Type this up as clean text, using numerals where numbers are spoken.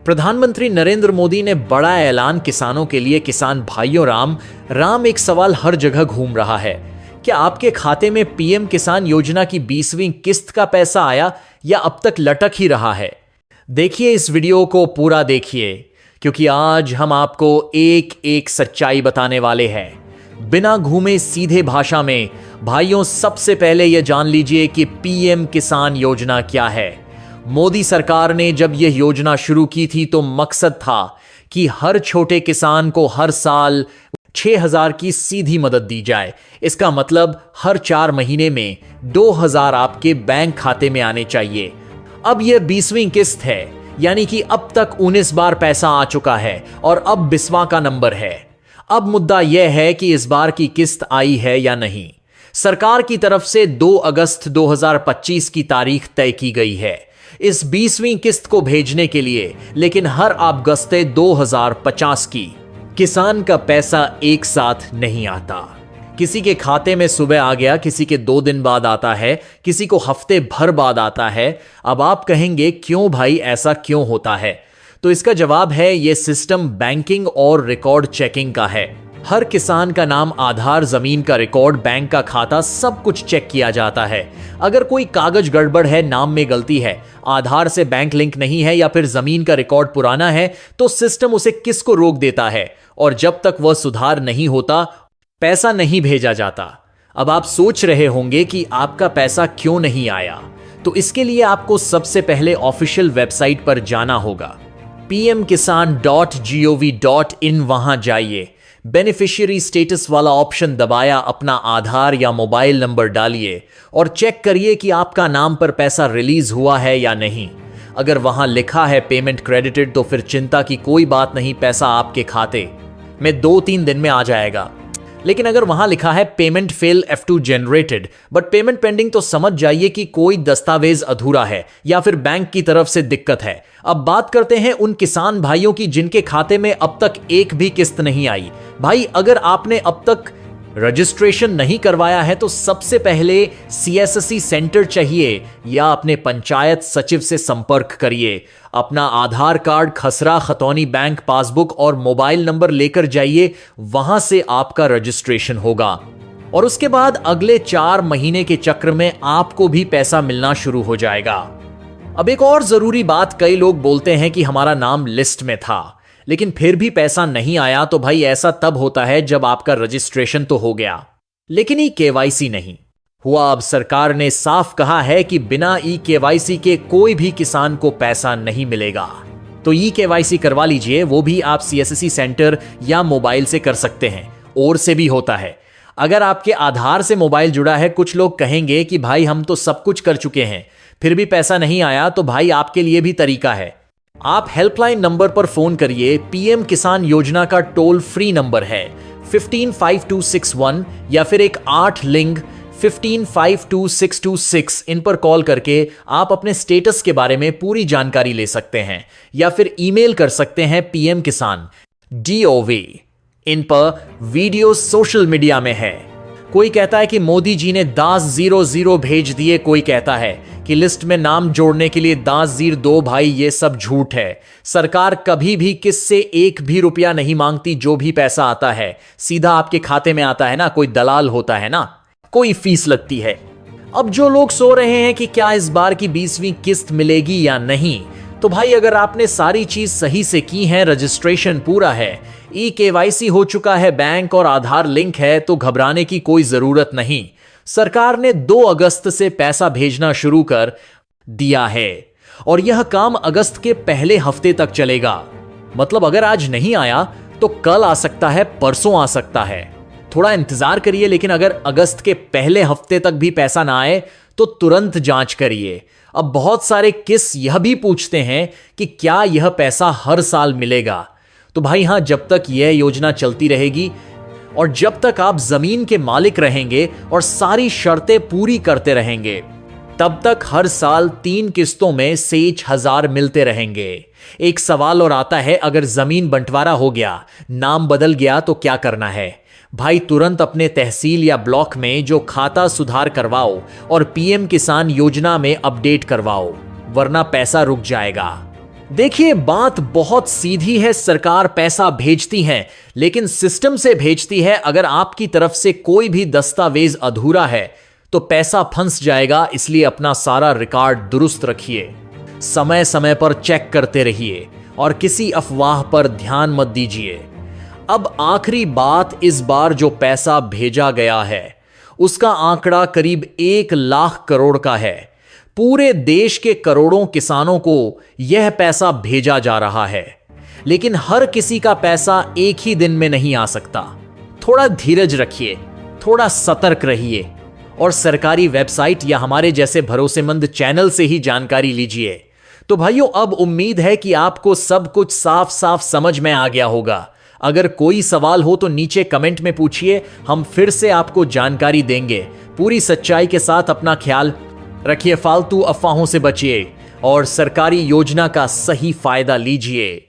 प्रधानमंत्री नरेंद्र मोदी ने बड़ा ऐलान किसानों के लिए। किसान भाइयों राम एक सवाल हर जगह घूम रहा है। क्या आपके खाते में पीएम किसान योजना की 20वीं किस्त का पैसा आया या अब तक लटक ही रहा है? देखिए इस वीडियो को पूरा देखिए, क्योंकि आज हम आपको एक एक सच्चाई बताने वाले हैं बिना घूमे सीधे भाषा में। भाइयों, सबसे पहले यह जान लीजिए कि पीएम किसान योजना क्या है। मोदी सरकार ने जब यह योजना शुरू की थी तो मकसद था कि हर छोटे किसान को हर साल 6,000 की सीधी मदद दी जाए। इसका मतलब हर 4 महीने में 2,000 आपके बैंक खाते में आने चाहिए। अब यह 20वीं किस्त है, यानी कि अब तक 19 बार पैसा आ चुका है और अब 20वां का नंबर है। अब मुद्दा यह है कि इस बार की किस्त आई है या नहीं। सरकार की तरफ से 2 अगस्त 2025 की तारीख तय की गई है इस 20वीं किस्त को भेजने के लिए, लेकिन हर अगस्त 2050 की किसान का पैसा एक साथ नहीं आता। किसी के खाते में सुबह आ गया, किसी के 2 दिन बाद आता है, किसी को हफ्ते भर बाद आता है। अब आप कहेंगे क्यों भाई, ऐसा क्यों होता है? तो इसका जवाब है यह सिस्टम बैंकिंग और रिकॉर्ड चेकिंग का है। हर किसान का नाम, आधार, जमीन का रिकॉर्ड, बैंक का खाता, सब कुछ चेक किया जाता है। अगर कोई कागज गड़बड़ है, नाम में गलती है, आधार से बैंक लिंक नहीं है या फिर जमीन का रिकॉर्ड पुराना है, तो सिस्टम उसे किसको रोक देता है और जब तक वह सुधार नहीं होता पैसा नहीं भेजा जाता। अब आप सोच रहे होंगे कि आपका पैसा क्यों नहीं आया, तो इसके लिए आपको सबसे पहले ऑफिशियल वेबसाइट पर जाना होगा, pmkisan.gov.in। वहां जाइए, बेनिफिशियरी स्टेटस वाला ऑप्शन दबाया, अपना आधार या मोबाइल नंबर डालिए और चेक करिए कि आपका नाम पर पैसा रिलीज हुआ है या नहीं। अगर वहां लिखा है पेमेंट क्रेडिटेड तो फिर चिंता की कोई बात नहीं, पैसा आपके खाते में 2-3 दिन में आ जाएगा। लेकिन अगर वहां लिखा है payment fail F2 generated but payment pending, तो समझ जाइए कि कोई दस्तावेज अधूरा है या फिर बैंक की तरफ से दिक्कत है। अब बात करते हैं उन किसान भाइयों की जिनके खाते में अब तक एक भी किस्त नहीं आई। भाई, अगर आपने अब तक रजिस्ट्रेशन नहीं करवाया है तो सबसे पहले CSSC सेंटर चाहिए या अपने पंचायत सचिव से संपर्क करिए। अपना आधार कार्ड, खसरा, खतौनी बैंक पासबुक और मोबाइल नंबर लेकर जाइए, वहां से आपका रजिस्ट्रेशन होगा और उसके बाद अगले 4 महीने के चक्र में आपको भी पैसा मिलना शुरू हो जाएगा। अब एक और जरूरी बात, कई लोग बोलते हैं कि हमारा नाम लिस्ट में था लेकिन फिर भी पैसा नहीं आया। तो भाई, ऐसा तब होता है जब आपका रजिस्ट्रेशन तो हो गया लेकिन KYC नहीं हुआ। अब सरकार ने साफ कहा है कि बिना KYC के कोई भी किसान को पैसा नहीं मिलेगा। तो KYC करवा लीजिए, वो भी आप CSSC सेंटर या मोबाइल से कर सकते हैं, और से भी होता है। अगर आपके आधार से मोबाइल जुड़ा है, कुछ लोग कहेंगे कि भाई हम तो सब कुछ कर चुके हैं फिर भी पैसा नहीं आया, तो भाई आपके लिए भी तरीका है। आप हेल्पलाइन नंबर पर फोन करिए। पीएम किसान योजना का टोल फ्री नंबर है 155261 या फिर एक 8 लिंक 1552626। इन पर कॉल करके आप अपने स्टेटस के बारे में पूरी जानकारी ले सकते हैं या फिर ईमेल कर सकते हैं pmkisan.gov। इन पर वीडियो सोशल मीडिया में है। कोई कहता है कि मोदी जी ने 1000 भेज दिए, कोई कहता है कि लिस्ट में नाम जोड़ने के लिए 1002। भाई, ये सब झूठ है। सरकार कभी भी किससे एक भी रुपया नहीं मांगती। जो भी पैसा आता है सीधा आपके खाते में आता है ना, कोई दलाल होता है ना, कोई फीस लगती है। अब जो लोग सो रहे हैं कि क्या इस बार की 20वीं किस्त मिलेगी या नहीं, तो भाई अगर आपने सारी चीज सही से की है, रजिस्ट्रेशन पूरा है, KYC हो चुका है, बैंक और आधार लिंक है, तो घबराने की कोई जरूरत नहीं। सरकार ने 2 अगस्त से पैसा भेजना शुरू कर दिया है और यह काम अगस्त के पहले हफ्ते तक चलेगा। मतलब अगर आज नहीं आया तो कल आ सकता है, परसों आ सकता है। थोड़ा इंतजार करिए, लेकिन अगर अगस्त के पहले हफ्ते तक भी पैसा ना आए तो तुरंत जांच करिए। अब बहुत सारे किस यह भी पूछते हैं कि क्या यह पैसा हर साल मिलेगा। तो भाई हां, जब तक यह योजना चलती रहेगी और जब तक आप जमीन के मालिक रहेंगे और सारी शर्तें पूरी करते रहेंगे, तब तक हर साल 3 किस्तों में 6,000 मिलते रहेंगे। एक सवाल और आता है, अगर जमीन बंटवारा हो गया, नाम बदल गया, तो क्या करना है? भाई तुरंत अपने तहसील या ब्लॉक में जो खाता सुधार करवाओ और पीएम किसान योजना में अपडेट करवाओ, वरना पैसा रुक जाएगा। देखिए, बात बहुत सीधी है। सरकार पैसा भेजती है, लेकिन सिस्टम से भेजती है। अगर आपकी तरफ से कोई भी दस्तावेज अधूरा है तो पैसा फंस जाएगा। इसलिए अपना सारा रिकॉर्ड दुरुस्त रखिए, समय समय पर चेक करते रहिए और किसी अफवाह पर ध्यान मत दीजिए। अब आखिरी बात, इस बार जो पैसा भेजा गया है उसका आंकड़ा करीब 1 लाख करोड़ का है। पूरे देश के करोड़ों किसानों को यह पैसा भेजा जा रहा है, लेकिन हर किसी का पैसा एक ही दिन में नहीं आ सकता। थोड़ा धीरज रखिए, थोड़ा सतर्क रहिए और सरकारी वेबसाइट या हमारे जैसे भरोसेमंद चैनल से ही जानकारी लीजिए। तो भाइयों, अब उम्मीद है कि आपको सब कुछ साफ साफ समझ में आ गया होगा। अगर कोई सवाल हो तो नीचे कमेंट में पूछिए, हम फिर से आपको जानकारी देंगे। पूरी सच्चाई के साथ अपना ख्याल रखिए, फालतू अफवाहों से बचिए और सरकारी योजना का सही फायदा लीजिए।